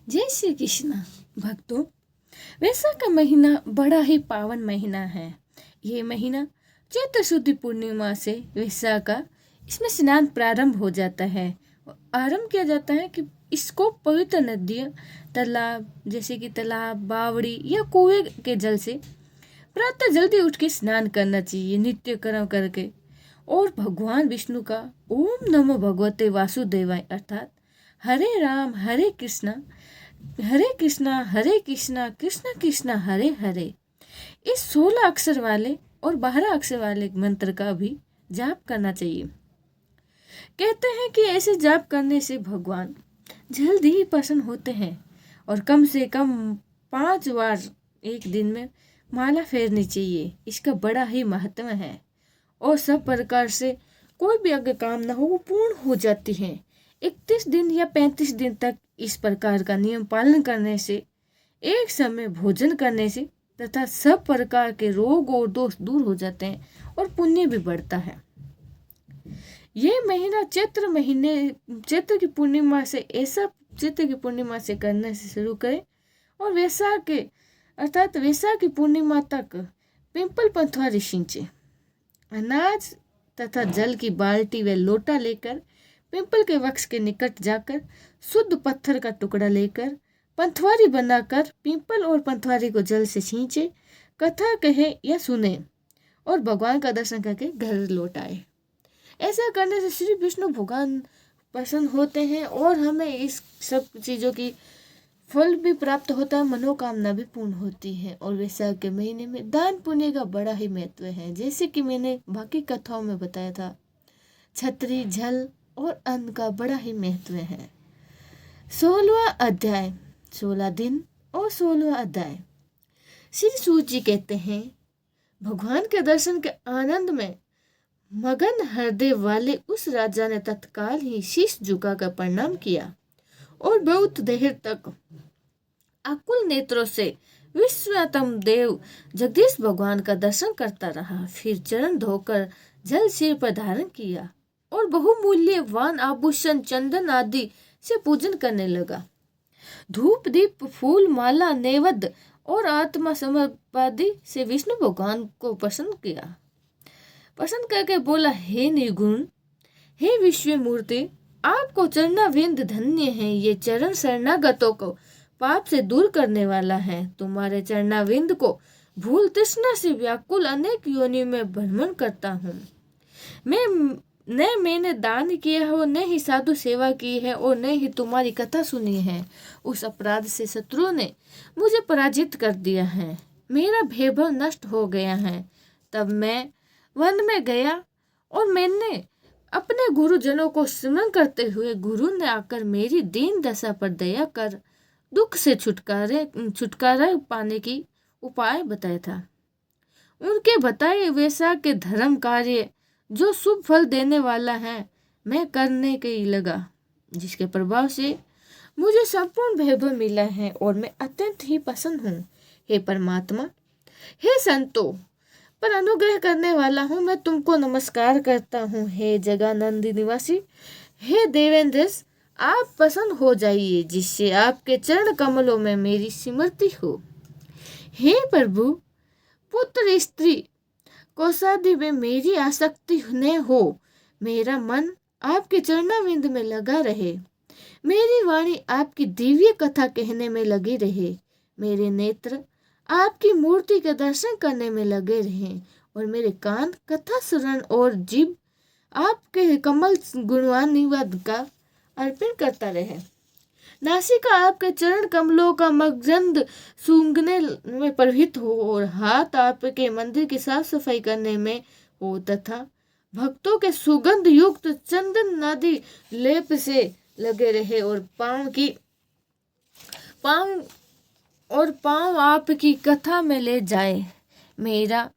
जय श्री कृष्ण भक्तों। वैशाख का महीना बड़ा ही पावन महीना है। ये महीना चैत्र शुद्ध पूर्णिमा से वैशाख का इसमें स्नान प्रारंभ हो जाता है। आरंभ किया जाता है कि इसको पवित्र नदियाँ, तालाब जैसे कि तालाब, बावड़ी या कुएं के जल से प्रातः जल्दी उठ के स्नान करना चाहिए, नित्य कर्म करके। और भगवान विष्णु का ओम नमो भगवते वासुदेवाय अर्थात हरे कृष्णा हरे कृष्णा कृष्ण कृष्ण हरे हरे, इस 16 अक्षर वाले और 12 अक्षर वाले मंत्र का भी जाप करना चाहिए। कहते हैं कि ऐसे जाप करने से भगवान जल्दी ही प्रसन्न होते हैं और कम से कम 5 बार एक दिन में माला फेरनी चाहिए। इसका बड़ा ही महत्व है और सब प्रकार से कोई भी अगर कामना हो वो पूर्ण हो जाती है। 31 दिन या 35 दिन तक इस प्रकार का नियम पालन करने से, एक समय भोजन करने से तथा सब प्रकार के रोग और दोष दूर हो जाते हैं और पुण्य भी बढ़ता है। ये महीना चैत्र की पूर्णिमा से करने से शुरू करें और वैशाख की पूर्णिमा तक पिंपल पंथवारी सींचे। अनाज तथा जल की बाल्टी व लोटा लेकर पिंपल के वृक्ष के निकट जाकर शुद्ध पत्थर का टुकड़ा लेकर पंथवारी बनाकर पिंपल और पंथवारी को जल से सींचे, कथा कहे या सुने और भगवान का दर्शन करके घर लौट आए। ऐसा करने से श्री विष्णु भगवान प्रसन्न होते हैं और हमें इस सब चीज़ों की फल भी प्राप्त होता है, मनोकामना भी पूर्ण होती है। और वैशाख के महीने में दान पुण्य का बड़ा ही महत्व है। जैसे कि मैंने बाकी कथाओं में बताया था, छतरी, जल और अन्न का बड़ा ही महत्व है। 16वां अध्याय, 16 दिन और 16वां अध्याय। श्री सूत जी कहते हैं, भगवान के दर्शन के आनंद में मगन हृदय वाले उस राजा ने तत्काल ही शीश झुकाकर प्रणाम किया और बहुत देर तक आकुल नेत्रों से विश्वतम देव जगदीश भगवान का दर्शन करता रहा। फिर चरण धोकर जल सिर पर धारण किया और बहुमूल्यवान आभूषण, चंदन आदि से पूजन करने लगा। धूप, दीप, फूल, माला, नैवेद्य और आत्मा समर्पण से विष्णु भगवान को पसंद करके बोला, हे निर्गुण, हे विश्व मूर्ति, आपको चरणाविंद धन्य है। ये चरण शरणागतों को पाप से दूर करने वाला है। तुम्हारे चरणाविंद को भूल तृष्णा से व्याकुल अनेक योनि में भ्रमण करता हूँ। मैंने दान किया हो, न ही साधु सेवा की है और न ही तुम्हारी कथा सुनी है। उस अपराध से शत्रुओं ने मुझे पराजित कर दिया है, मेरा वैभव नष्ट हो गया है। तब मैं वन में गया और मैंने अपने गुरुजनों को स्मरण करते हुए गुरु ने आकर मेरी दीन दशा पर दया कर दुख से छुटकारा पाने की उपाय बताया था। उनके बताए वैसा के धर्म कार्य जो शुभ फल देने वाला है मैं करने के लगा, जिसके प्रभाव से मुझे संपूर्ण वैभव मिला है और मैं अत्यंत ही प्रसन्न हूँ। हे परमात्मा, हे संतों पर अनुग्रह करने वाला हूँ, मैं तुमको नमस्कार करता हूँ। हे जगानंद निवासी, हे देवेंद्र, आप प्रसन्न हो जाइए, जिससे आपके चरण कमलों में मेरी स्मृति हो। हे प्रभु, पुत्र स्त्री कौशादी में मेरी आसक्ति न हो, मेरा मन आपके चरणाविंद में लगा रहे, मेरी वाणी आपकी दिव्य कथा कहने में लगी रहे, मेरे नेत्र आपकी मूर्ति के दर्शन करने में लगे रहें और मेरे कान कथा सुरण और जीभ आपके कमल गुणवान निवेद का अर्पण करता रहे। नासिका आपके चरण कमलों का मकरंद सूंघने में प्रवृत्त हो और हाथ आपके मंदिर की साफ सफाई करने में हो तथा भक्तों के सुगंध युक्त चंदन आदि लेप से लगे रहे और पांव आपकी कथा में ले जाए। मेरा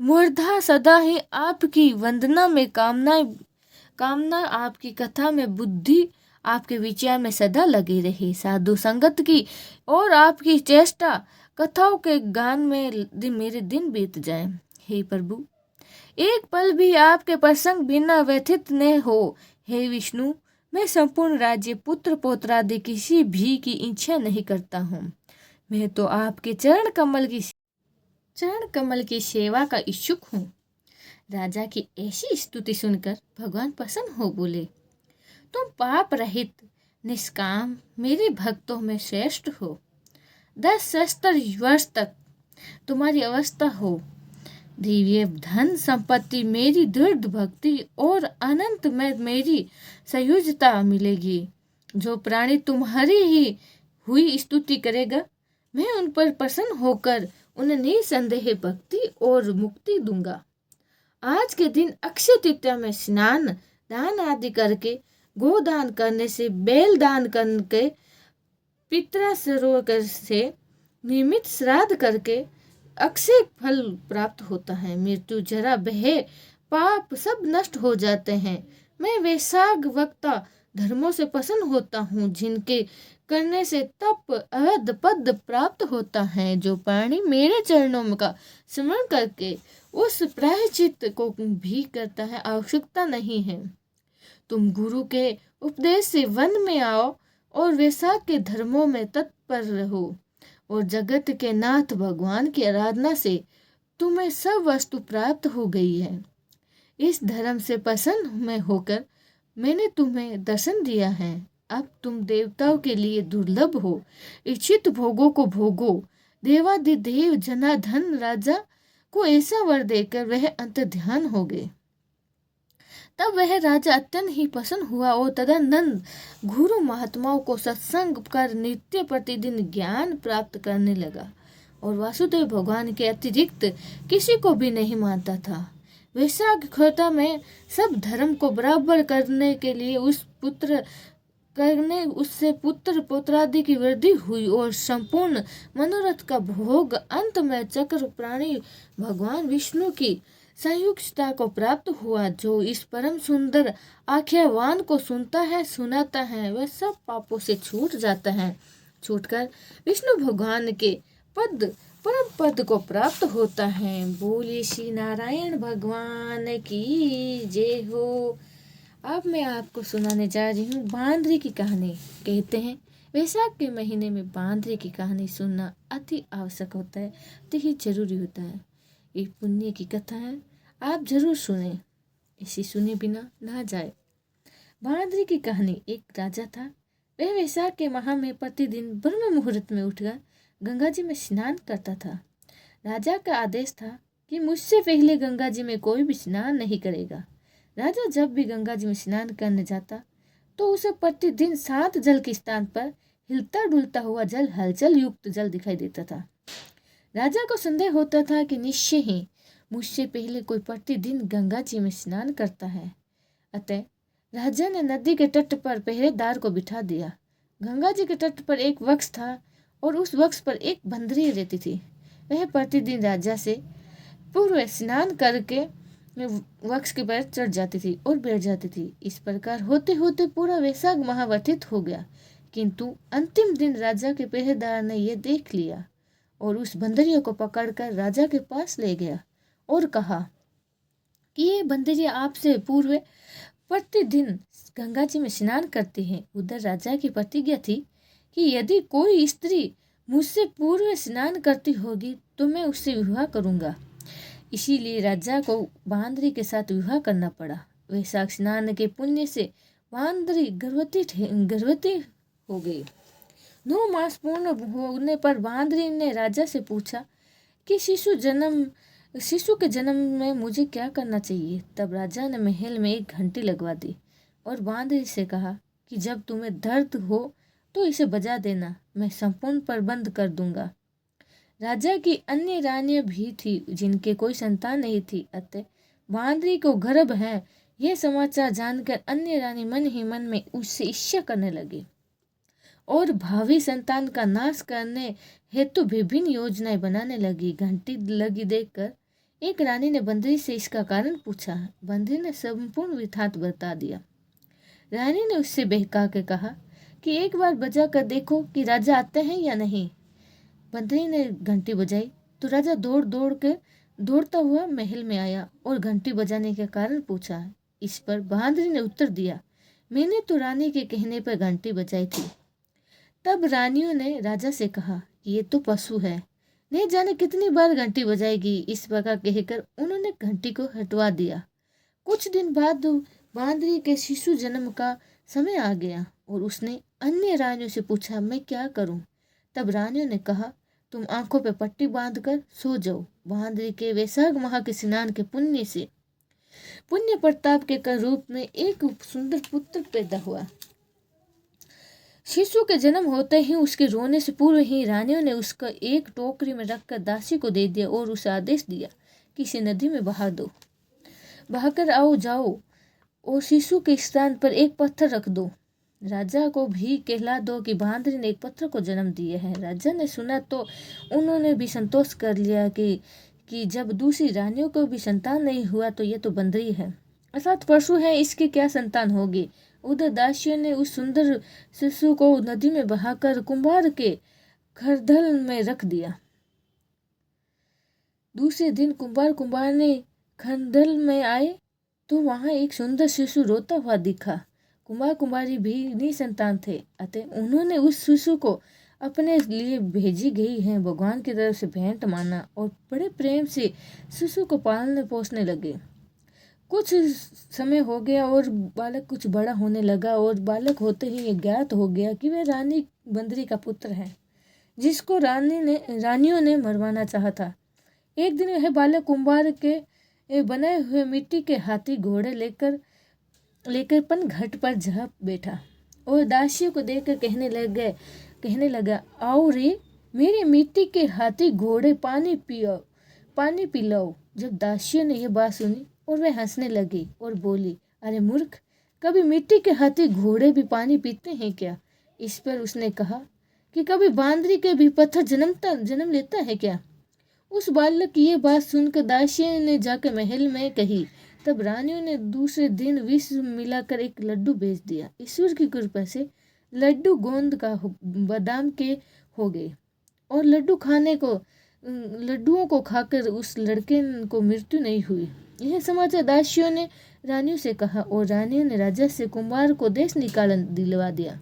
मूर्धा सदा ही आपकी वंदना में, कामना आपकी कथा में, बुद्धि आपके विचार में सदा लगी रही। साधु संगत की और आपकी चेष्टा कथाओं के गान में मेरे दिन बीत जाए। हे प्रभु, एक पल भी आपके प्रसंग बिना व्यथित न हो। हे विष्णु, मैं संपूर्ण राज्य पुत्र पौत्रादि किसी भी की इच्छा नहीं करता हूँ। मैं तो आपके चरण कमल की सेवा का इच्छुक हूँ। राजा की ऐसी स्तुति सुनकर भगवान प्रसन्न हो बोले, तुम पाप रहित निष्काम मेरे भक्तों में श्रेष्ठ हो। 10 सहस्त्र वर्ष तक तुम्हारी अवस्था हो, दिव्य धन संपत्ति, मेरी दृढ़ भक्ति और अनंत में मेरी संयुजता मिलेगी। जो प्राणी तुम्हारी ही हुई स्तुति करेगा, मैं उन पर प्रसन्न होकर उन्हें निसंदेह भक्ति और मुक्ति दूंगा। आज के दिन अक्षय तृतीया में स्नान दान आदि करके, गोदान करने से, बेल दान करके, पितरा सरोवर से नियमित श्राद्ध करके अक्षय फल प्राप्त होता है। मृत्यु, जरा, भय, पाप सब नष्ट हो जाते हैं। मैं वैशाख वक्ता धर्मों से प्रसन्न होता हूँ, जिनके करने से तप अवध पद प्राप्त होता है। जो प्राणी मेरे चरणों का स्मरण करके उस प्रायश्चित को भी करता है, आवश्यकता नहीं है। तुम गुरु के उपदेश से वन में आओ और वैशाख के धर्मों में तत्पर रहो, और जगत के नाथ भगवान की आराधना से तुम्हें सब वस्तु प्राप्त हो गई है। इस धर्म से प्रसन्न में होकर मैंने तुम्हें दर्शन दिया है। अब तुम देवताओं के लिए दुर्लभ हो, इच्छित भोगों को भोगो। देवादिदेव जनार्दन राजा को ऐसा वर देकर वह अंतर्ध्यान हो गए। तब वह राजा अत्यंत ही प्रसन्न हुआ और तदनंद गुरु महात्माओं को सत्संग कर नित्य प्रतिदिन ज्ञान प्राप्त करने लगा, और वासुदेव भगवान के अतिरिक्त किसी को भी नहीं मानता था। वैशाख खोता में सब धर्म को बराबर करने के लिए उससे पुत्र पौत्रादि की वृद्धि हुई, और संपूर्ण मनोरथ का भोग अंत में चक्र प्राणी भगवान विष्णु की संयुक्तता को प्राप्त हुआ। जो इस परम सुंदर आख्यावान को सुनता है, सुनाता है, वह सब पापों से छूट जाता है। छूटकर विष्णु भगवान के परम पद को प्राप्त होता है। बोले श्री नारायण भगवान की जय हो। अब मैं आपको सुनाने जा रही हूँ बांदरी की कहानी। कहते हैं वैशाख के महीने में बांदरी की कहानी सुनना अति आवश्यक होता है, अति ही जरूरी होता है। एक पुण्य की कथा है, आप जरूर सुने, इसी सुने बिना ना जाए। बांदरी की कहानी। एक राजा था, वह वैशाख के माह में प्रतिदिन ब्रह्म मुहूर्त में उठकर गंगा जी में स्नान करता था। राजा का आदेश था कि मुझसे पहले गंगा जी में कोई भी स्नान नहीं करेगा। राजा जब भी गंगा जी में स्नान करने जाता तो उसे प्रतिदिन 7 जल के स्थान पर हिलता डुलता हुआ जल, हलचल युक्त जल दिखाई देता था। राजा को संदेह होता था कि निश्चय ही मुझसे पहले कोई प्रतिदिन गंगा जी में स्नान करता है। अतः राजा ने नदी के तट पर पहरेदार को बिठा दिया। गंगा जी के तट पर एक वृक्ष था और उस वृक्ष पर एक बंदरी रहती थी। वह प्रतिदिन राजा से पूर्व स्नान करके वृक्ष के पर चढ़ जाती थी और बैठ जाती थी। इस प्रकार होते होते पूरा वैशाख माह व्यतीत हो गया, किंतु अंतिम दिन राजा के पहरेदार ने यह देख लिया और उस बंदरिया को पकड़कर राजा के पास ले गया और कहा कि ये बंदरिया आपसे पूर्व प्रतिदिन गंगा जी में स्नान करती है। उधर राजा की प्रतिज्ञा थी कि यदि कोई स्त्री मुझसे पूर्व स्नान करती होगी तो मैं उससे विवाह करूंगा। इसीलिए राजा को बांदरी के साथ विवाह करना पड़ा। वैशाख स्नान के पुण्य से बांदरी गर्भवती हो गई। 9 मास पूर्ण होने पर बांदरी ने राजा से पूछा कि शिशु के जन्म में मुझे क्या करना चाहिए। तब राजा ने महल में एक घंटी लगवा दी और बांदरी से कहा कि जब तुम्हें दर्द हो तो इसे बजा देना, मैं संपूर्ण प्रबंध कर दूंगा। राजा की अन्य रानियां भी थी जिनके कोई संतान नहीं थी, अतः बांदरी को गर्भ है यह समाचार जानकर अन्य रानी मन ही मन में उससे ईर्ष्या करने लगी और भावी संतान का नाश करने हेतु विभिन्न योजनाएं बनाने लगी। घंटी लगी देखकर एक रानी ने बंदरी से इसका कारण पूछा। बंदरी ने संपूर्ण वृत्तांत बता दिया। रानी ने उससे बहका के कहा कि एक बार बजा कर देखो कि राजा आते हैं या नहीं। बंदरी ने घंटी बजाई तो राजा दौड़ता हुआ महल में आया और घंटी बजाने के कारण पूछा। इस पर बहादुरी ने उत्तर दिया मैंने तो रानी के कहने पर घंटी बजाई थी। तब रानियों ने राजा से कहा कि ये तो पशु है, नहीं जाने कितनी बार घंटी बजाएगी। इस प्रकार कहकर उन्होंने घंटी को हटवा दिया। कुछ दिन बाद बांदरी के शिशु जन्म का समय आ गया और उसने अन्य रानियों से पूछा, मैं क्या करूं? तब रानियों ने कहा, तुम आंखों पे पट्टी बांधकर सो जाओ। बांदरी के वैशाख माह के स्नान के पुण्य प्रताप के रूप में एक सुंदर पुत्र पैदा हुआ। शिशु के जन्म होते ही उसके रोने से पूर्व ही रानियों ने उसका एक टोकरी में रखकर दासी को दे दिया और उसे आदेश दिया कि इसे नदी में बहा दो। बहाकर आओ जाओ और शिशु के स्थान पर एक पत्थर रख दो। राजा को भी कहला दो कि बांदरी ने एक पत्थर को जन्म दिया है। राजा ने सुना तो उन्होंने भी संतोष कर लिया कि जब दूसरी रानियों को भी संतान नहीं हुआ तो ये तो बंदरी है, अर्थात पशु है, इसकी क्या संतान होगी। उधर दासियों ने उस सुंदर शिशु को नदी में बहाकर कुंभार के खरधल में रख दिया। दूसरे दिन कुंभार ने खरधल में आए तो वहां एक सुंदर शिशु रोता हुआ दिखा। कुंभारी भी निसंतान थे, अतः उन्होंने उस शिशु को अपने लिए भेजी गई है भगवान की तरफ से भेंट माना और बड़े प्रेम से शिशु को पालने पोसने लगे। कुछ समय हो गया और बालक कुछ बड़ा होने लगा और बालक होते ही ये ज्ञात हो गया कि वह रानी बंदरी का पुत्र है, जिसको रानियों ने मरवाना चाहा था। एक दिन वह बालक कुंभार के बनाए हुए मिट्टी के हाथी घोड़े लेकर पनघट पर जा बैठा और दासियों को देखकर कहने लगा, आओ रे मेरे मिट्टी के हाथी घोड़े पानी पिलाओ। जब दासियों ने यह बात सुनी और वह हंसने लगी और बोली, अरे मूर्ख, कभी मिट्टी के हाथी घोड़े भी पानी पीते हैं क्या? इस पर उसने कहा कि कभी बांदरी के भी पत्थर जन्म लेता है क्या? उस बालक की ये बात सुनकर दासियों ने जाकर महल में कही। तब रानियों ने दूसरे दिन विष मिलाकर एक लड्डू भेज दिया। ईश्वर की कृपा से लड्डू गोंद का बादाम के हो गए और लड्डुओं को खाकर उस लड़के को मृत्यु नहीं हुई। यह समाचार दासियों ने रानियों से कहा और रानियों ने राजा से कुंभार को देश दिलवा दिया।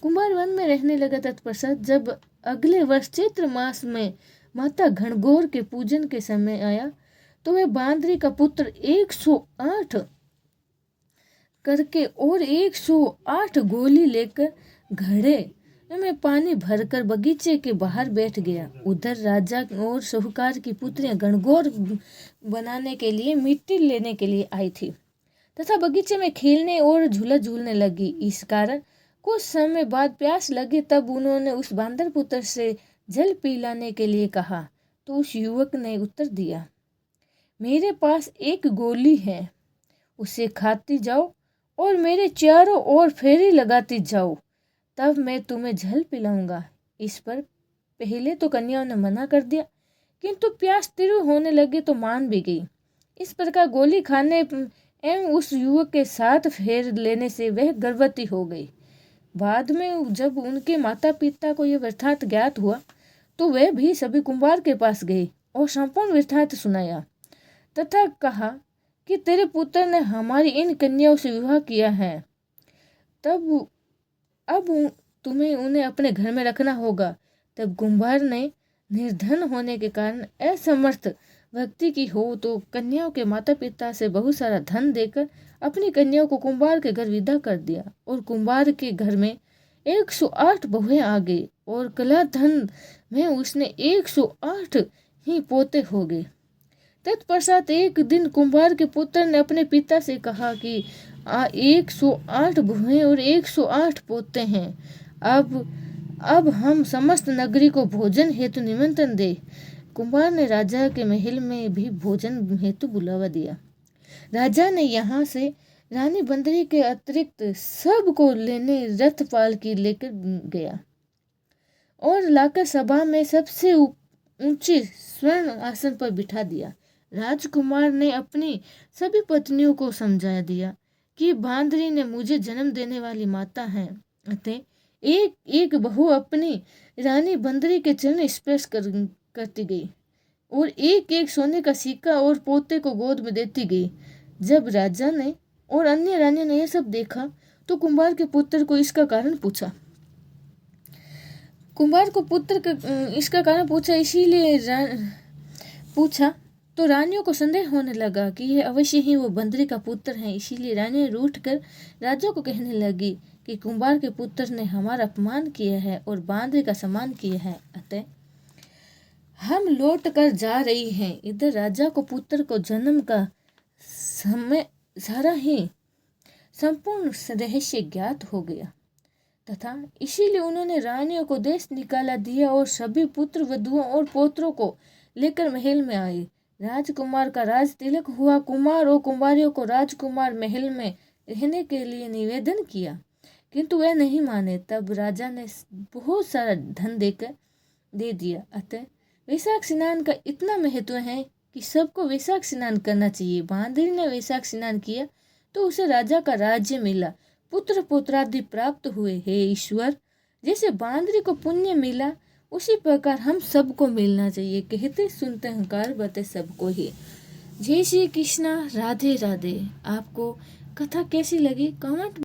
कुंभार वन में रहने लगा। तत्पश्चात जब अगले वर्ष चैत्र मास में माता घनघोर के पूजन के समय आया तो वह बांदरी का पुत्र 108 करके और 108 गोली लेकर घड़े में पानी भरकर बगीचे के बाहर बैठ गया। उधर राजा और साहूकार की पुत्रियां घनघोर बनाने के लिए मिट्टी लेने के लिए आई थी तथा बगीचे में खेलने और झूला झूलने लगी। इस कारण कुछ समय बाद प्यास लगी, तब उन्होंने उस बांदर पुत्र से जल पिलाने के लिए कहा तो उस युवक ने उत्तर दिया, मेरे पास एक गोली है, उसे खाती जाओ और मेरे चारों ओर फेरी लगाती जाओ, तब मैं तुम्हें जल पिलाऊंगा। इस पर पहले तो कन्याओं ने मना कर दिया, किंतु प्यास तीव्र होने लगी तो मान भी गई। इस प्रकार गोली खाने एवं उस युवक के साथ फेर लेने से वह गर्भवती हो गई। बाद में जब उनके माता पिता को यह वृत्तांत ज्ञात हुआ तो वे भी सभी कुंभार के पास गए और संपूर्ण वृत्तांत सुनाया तथा कहा कि तेरे पुत्र ने हमारी इन कन्याओं से विवाह किया है, अब तुम्हें उन्हें अपने घर में रखना होगा। तब कुंभार ने निर्धन होने के कारण असमर्थ व्यक्ति की हो तो कन्याओं के माता पिता से बहुत सारा धन देकर अपनी कन्याओं को कुंभार के घर विदा कर दिया और कुंभार के घर में 108 बहुएं आ गई और कला धन में उसने 108 ही पोते हो गए। तत्पश्चात एक दिन कुंभार के पुत्र ने अपने पिता से कहा कि 108 बहुएं और 108 पोते हैं, अब हम समस्त नगरी को भोजन हेतु निमंत्रण दे। कुंभार ने राजा के महल में भी भोजन हेतु बुलावा दिया। राजा ने यहाँ से रानी बंदरी के अतिरिक्त सब को लेने रथ पालकी लेकर गया और लाकर सभा में सबसे ऊंचे स्वर्ण आसन पर बिठा दिया। राजकुमार ने अपनी सभी पत्नियों को समझा दिया कि बांदरी ने मुझे जन्म देने वाली माता है, अतः एक एक बहू अपनी रानी बंदरी के चरण स्पर्श करती गई और एक एक सोने का सिक्का और पोते को गोद में देती गई। जब राजा ने और अन्य रानियों ने यह सब देखा तो कुंभार के पुत्र को इसका कारण पूछा। इसका कारण पूछा, इसीलिए पूछा तो रानियों को संदेह होने लगा कि यह अवश्य ही वो बंदरी का पुत्र है। इसीलिए रानी रूठ कर राजा को कहने लगी कि कुंभार के पुत्र ने हमारा अपमान किया है और बांदरी का सम्मान किया है, अतः हम लौट कर जा रही हैं। इधर राजा को पुत्र को जन्म का समय सारा ही संपूर्ण रहस्य ज्ञात हो गया तथा इसीलिए उन्होंने रानियों को देश निकाला दिया और सभी पुत्र वधुओं और पौत्रों को लेकर महल में आए। राजकुमार का राज तिलक हुआ। कुमार और कुमारियों को राजकुमार महल में रहने के लिए निवेदन किया, किंतु वे नहीं माने। तब राजा ने बहुत सारा धन देकर दे दिया। अतः वैशाख स्नान का इतना महत्व है कि सबको वैशाख स्नान करना चाहिए। बांदरी ने वैशाख स्नान किया तो उसे राजा का राज्य मिला, पुत्र पुत्रादि प्राप्त हुए। हे ईश्वर, जैसे बांदरी को पुण्य मिला उसी प्रकार हम सबको मिलना चाहिए। कहते सुनते हंकार बते सबको ही। जय श्री कृष्णा, राधे राधे। आपको कथा कैसी लगी कमेंट